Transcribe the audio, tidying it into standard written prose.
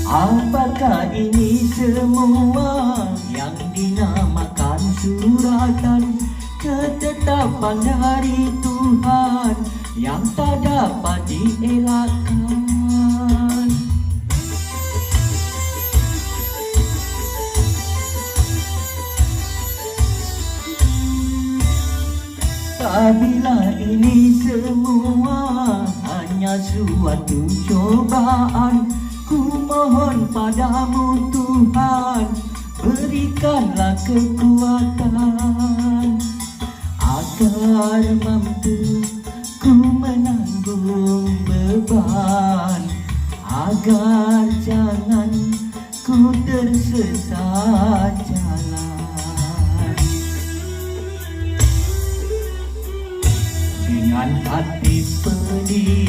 Apakah ini semua yang dinamakan suratan ketetapan dari Tuhan yang tak dapat dielakkan? Apabila ini semua hanya suatu cobaan, ku mohon padamu Tuhan, berikanlah kekuatan agar mampu ku menanggung beban, agar jangan ku tersesat jalan. Dengan hati pedih